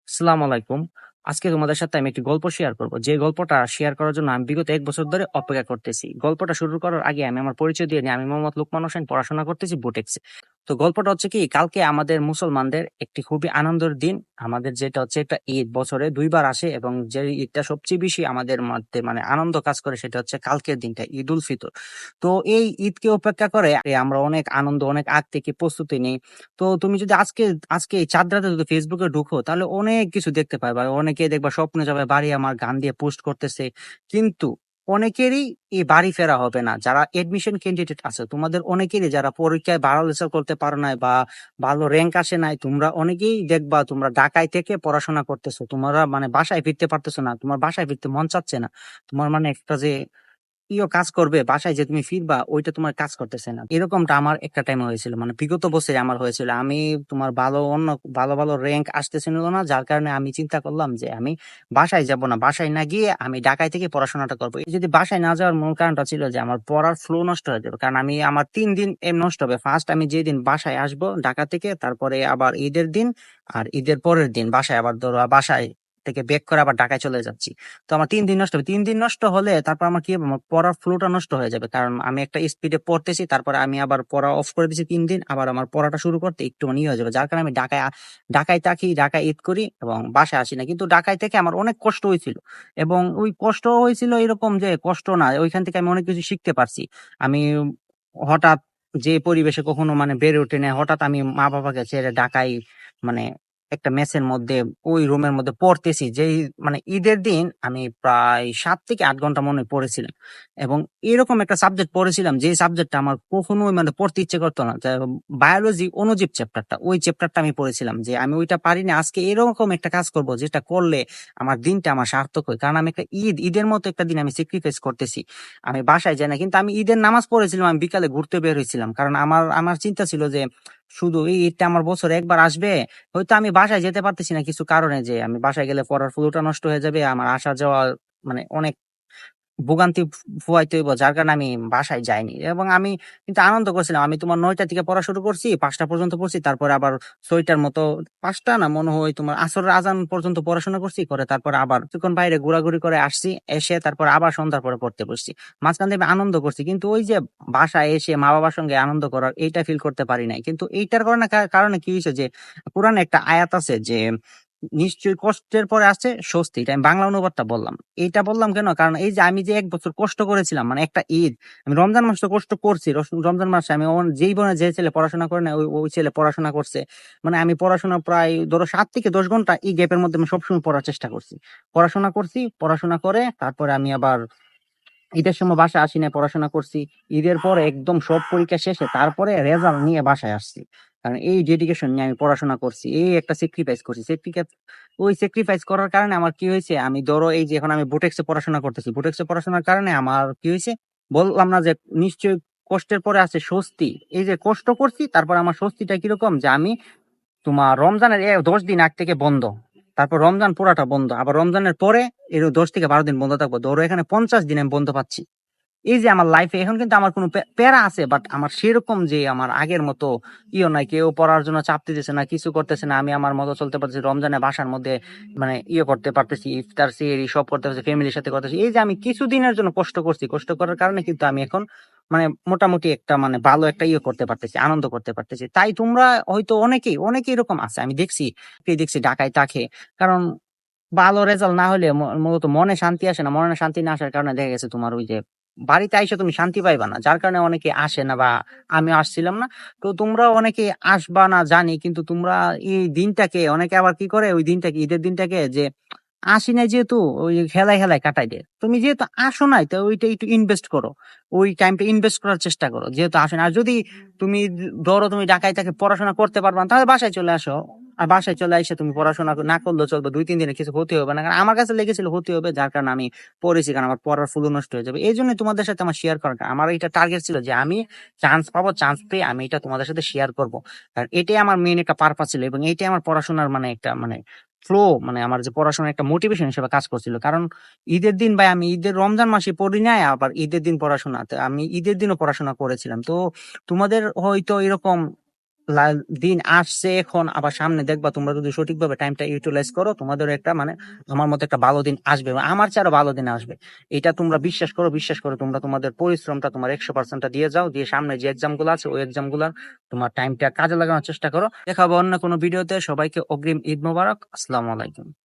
আসসালামু আলাইকুম। আজকে তোমাদের সাথে আমি একটি গল্প শেয়ার করব। যে গল্পটা শেয়ার করার জন্য আমি বিগত ১ বছর ধরে অপেক্ষা করতেছি। গল্পটা শুরু করার আগে আমি আমার পরিচয় দিয়ে নিই। আমি মোহাম্মদ লুকমান হোসেন, পড়াশোনা করতেছি বুটেক্সে। তো গল্পটা হচ্ছে কি, কালকে আমাদের মুসলমানদের একটি খুবই আনন্দের দিন। আমাদের যেটা হচ্ছে একটা ঈদ, বছরে ২ বার আসে এবং যে ঈদটা সবচেয়ে বেশি আমাদের মধ্যে মানে আনন্দ কাজ করে সেটা হচ্ছে কালকের দিনটা, ঈদুল ফিতর। তো এই ঈদকে উপেক্ষা করে আমরা অনেক আনন্দ, অনেক আগ থেকে প্রস্তুতি নিই। তো তুমি যদি আজকে আজকে এই চাঁদ রাতে যদি ফেসবুকে ঢুকো তাহলে অনেক কিছু দেখতে পারবা। অনেকে দেখবা স্বপ্নে যাবে বাড়ি আমার গান দিয়ে পোস্ট করতেছে। কিন্তু অনেকেরই এই বাড়ি ফেরা হবে না। যারা এডমিশন ক্যান্ডিডেট আছে তোমাদের অনেকেরই, যারা পরীক্ষায় ভালো রেজাল্ট করতে পারো নাই বা ভালো র্যাঙ্ক আসে নাই, তোমরা অনেকেই দেখবা তোমরা ঢাকায় থেকে পড়াশোনা করতেছো, তোমরা মানে বাসায় ফিরতে পারতেছো না, তোমার বাসায় ফিরতে মন চাচ্ছে না। তোমার মানে একটা যে কাজ করবে বাসায়, যে তুমি ফিরবা ওইটা তোমার কাজ করতেছে না। এরকমটা আমার একটা টাইমে হয়েছিল, মানে বিগত বছরে আমার হয়েছিল। আমি তোমার ভালো ভালো র্যাঙ্ক আসতেছিল না, যার কারণে আমি চিন্তা করলাম যে আমি বাসায় যাব না, বাসায় না গিয়ে আমি ঢাকায় থেকে পড়াশোনাটা করবো। এই যদি বাসায় না যাওয়ার মূল কারণটা ছিল যে আমার পড়ার ফ্লো নষ্ট হয়ে যাবে, কারণ আমি আমার ৩ দিন নষ্ট হবে। ফার্স্ট আমি যেদিন বাসায় আসবো ঢাকা থেকে, তারপরে আবার ঈদের দিন, আর ঈদের পরের দিন বাসায় আবার ধরো বাসায় থেকে বেক করে আবার ঢাকায় চলে যাচ্ছি। তো আমার ৩ দিন নষ্ট হবে। ৩ দিন নষ্ট হলে তারপর আমার কি হবে, আমার পড়ার ফ্লোটা নষ্ট হয়ে যাবে, কারণ আমি একটা স্পিডে পড়তেছি, তারপরে আমি আবার পড়া অফ করে দিচ্ছি ৩ দিন, আবার আমার পড়াটা শুরু করতে একটু মানে হয়ে যাবে। যার কারণে আমি ঢাকায় থাকি, ঢাকায় ঈদ করি এবং বাসায় আসি না। কিন্তু ঢাকায় থেকে আমার অনেক কষ্ট হয়েছিল, এবং ওই কষ্ট হয়েছিল এরকম যে কষ্ট না, ওইখান থেকে আমি অনেক কিছু শিখতে পারছি। আমি হঠাৎ যে পরিবেশে কখনো মানে বেড়ে ওঠে না, হঠাৎ আমি মা বাবাকে ছেড়ে ঢাকায় মানে একটা মেসের মধ্যে, ওই রুমের মধ্যে পড়তেছি। যেই মানে ঈদের দিন আমি প্রায় ৭ থেকে ৮ ঘন্টা মনে হয় পড়েছিলাম, এবং এরকম একটা সাবজেক্ট পড়েছিলাম যে সাবজেক্টটা আমার কখনোই মানে পড়তে ইচ্ছে করতো না। বায়োলজি অণুজীব চ্যাপ্টারটা, ওই চ্যাপ্টারটা আমি পড়েছিলাম যে আমি ওইটা পারি না, আজকে এরকম একটা কাজ করব যেটা করলে আমার দিনটা আমার সার্থক হয়। কারণ আমি একটা ঈদের মতো একটা দিন আমি স্যাক্রিফাইস করতেছি। আমি বাসায় যাই না, কিন্তু আমি ঈদের নামাজ পড়েছিলাম, আমি বিকালে ঘুরতে বের হয়েছিলাম, কারণ আমার আমার চিন্তা ছিল যে শুধু এই ঈদটা আমার বছরে একবার আসবে। হয়তো আমি বাসায় যেতে পারতেছি না কিছু কারণে, যে আমি বাসায় গেলে পড়ার ফ্লোটা নষ্ট হয়ে যাবে, আমার আসা যাওয়া মানে অনেক ভোগান্তি পোহাইতে হইব, যার কারণে আমি বাসায় যাইনি। এবং আমি কিন্তু আনন্দ করছিলাম। আমি তোমার ৯টা থেকে পড়া শুরু করছি, ৫টা পর্যন্ত পড়ছি, তারপরে আবার ৬টার মতো, ৫টা না মনে হয় তোমার আসরের আজান পর্যন্ত পড়াশোনা করছি, করে তারপরে আবার কিছুক্ষণ বাইরে ঘোরাঘুরি করে আসছি, এসে তারপর আবার সন্ধ্যার পরে পড়তে বসছি। মাঝখান থেকে আমি আনন্দ করছি, কিন্তু ওই যে বাসায় এসে মা বাবার সঙ্গে আনন্দ করার এইটা ফিল করতে পারি নাই। কিন্তু এইটার কারণে কি হয়েছে যে কোরআনে একটা আয়াত আছে যে নিশ্চয়ই কষ্টের পরে আসছে স্বস্তি। এটা আমি বাংলা অনুবাদটা বললাম। এইটা বললাম কেন, কারণ এই যে আমি যে ১ বছর কষ্ট করেছিলাম, মানে একটা ঈদ, আমি রমজান মাসে কষ্ট করছি। রমজান মাসে আমি যেই বোনে যে ছেলে পড়াশোনা করে না, ওই ছেলে পড়াশোনা করছে। মানে আমি পড়াশোনা প্রায় ধরো ৭ থেকে ১০ ঘন্টা এই গ্যাপের মধ্যে আমি সবসময় পড়ার চেষ্টা করছি। পড়াশোনা করছি, পড়াশোনা করে তারপরে আমি আবার ঈদের সময় বাসায় আসি না, পড়াশোনা করছি। ঈদের পরে একদম সব পরীক্ষা শেষে তারপরে রেজাল্ট নিয়ে বাসায় আসছি, কারণ এই ডেডিকেশন নিয়ে আমি পড়াশোনা করছি, এই একটা স্যাক্রিফাইস করছি। ওই স্যাক্রিফাইস করার কারণে আমার কি হয়েছে, আমি ধরো এই যে এখন আমি বুটেক্সে পড়াশোনা করতেছি, বুটেক্সে পড়াশোনার কারণে আমার কি হয়েছে, বললাম না যে নিশ্চয়ই কষ্টের পরে আছে স্বস্তি। এই যে কষ্ট করছি, তারপর আমার স্বস্তিটা কিরকম, যে আমি তোমার রমজানের ১০ দিন আগ থেকে বন্ধ, তারপর রমজান পুরাটা বন্ধ, আবার রমজানের পরে এর ১০ থেকে ১২ দিন বন্ধ থাকবো, ধরো এখানে ৫০ দিন আমি বন্ধ পাচ্ছি। এই যে আমার লাইফে এখন কিন্তু আমার কোনো প্যারা আছে, বাট আমার সেরকম যে আমার আগের মতো নাই, কেউ পড়ার জন্য চাপ দিতেছে না, কিছু করতেছে না, আমি আমার মতো চলতে পারতেছি, রমজানে বাসার মধ্যে মানে করতে পারতেছি, ইফতার সিহরি সব করতে পারছি, ফ্যামিলির সাথে করতেছি। এই যে আমি কিছুদিনের জন্য কষ্ট করছি, কষ্ট করার কারণে কিন্তু আমি এখন মানে মোটামুটি একটা মানে ভালো একটা করতে পারতেছি, আনন্দ করতে পারতেছি। তাই তোমরা হয়তো অনেকেই অনেকেই এরকম আছে, আমি দেখছি ঢাকায় থাকে। কারণ ভালো রেজাল্ট না হলে মূলত মনে শান্তি আসে না, মনে শান্তি না আসার কারণে দেখা গেছে তোমার ওই যে বাড়িতে আইসা তুমি শান্তি পাইবা না, যার কারণে অনেকে আসে না, বা আমি আসছিলাম না। তো তোমরা অনেকে আসবা না জানি, কিন্তু তোমরা এই দিনটাকে, অনেকে আবার কি করে ওই দিনটাকে, ঈদের দিনটাকে যে আসি নাই যেহেতু ওই খেলায় খেলায় কাটাই দেয়। তুমি যেহেতু আসো নাই, তো ওইটা একটু ইনভেস্ট করো, ওই টাইমটা ইনভেস্ট করার চেষ্টা করো, যেহেতু আসো না। আর যদি তুমি ধরো তুমি ঢাকায় থেকে পড়াশোনা করতে পারবা না, তাহলে বাসায় চলে আসো। আর বাসায় চলে এসে তুমি পড়াশোনা না করলেও চলবে, ২-৩ দিনে কিছু ক্ষতি হবে না, কারণ আমার কাছে লেগেছিল ক্ষতি হবে, যার কারণে আমি পড়েছি, কারণ আমার পড়ার ফুল নষ্ট হয়ে যাবে। এই জন্য তোমাদের সাথে আমার শেয়ার করার, আমার এটা টার্গেট ছিল যে আমি চান্স পাবো, চান্স পেয়ে আমি এটা তোমাদের সাথে শেয়ার করব। কারণ এটাই আমার মেইন একটা পারপাস ছিল, এবং এইটাই আমার পড়াশোনার মানে একটা মানে ফ্লো, মানে আমার যে পড়াশোনার একটা মোটিভেশন হিসেবে কাজ করছিল। কারণ ঈদের দিন ভাই, আমি ঈদের রমজান মাসে পড়ি নাই, আবার ঈদের দিন পড়াশোনা, তো আমি ঈদের দিনও পড়াশোনা করেছিলাম। তো তোমাদের হয়তো এরকম দিন আসছে এখন, আবার সামনে দেখবা তোমরা যদি সঠিকভাবে টাইমটা ইউটিলাইজ করো, তোমাদের একটা মানে তোমার মতো একটা ভালো দিন আসবে, আমার চেয়ে আরো ভালো দিন আসবে। এটা তোমরা বিশ্বাস করো, তোমরা তোমাদের পরিশ্রমটা তোমার 100% দিয়ে যাও, দিয়ে সামনে যে এক্সাম গুলো আছে ওই এক্সাম গুলার তোমার টাইমটা কাজে লাগানোর চেষ্টা করো। দেখাবো অন্য কোনো ভিডিওতে। সবাইকে অগ্রিম ঈদ মোবারক। আসসালামু আলাইকুম।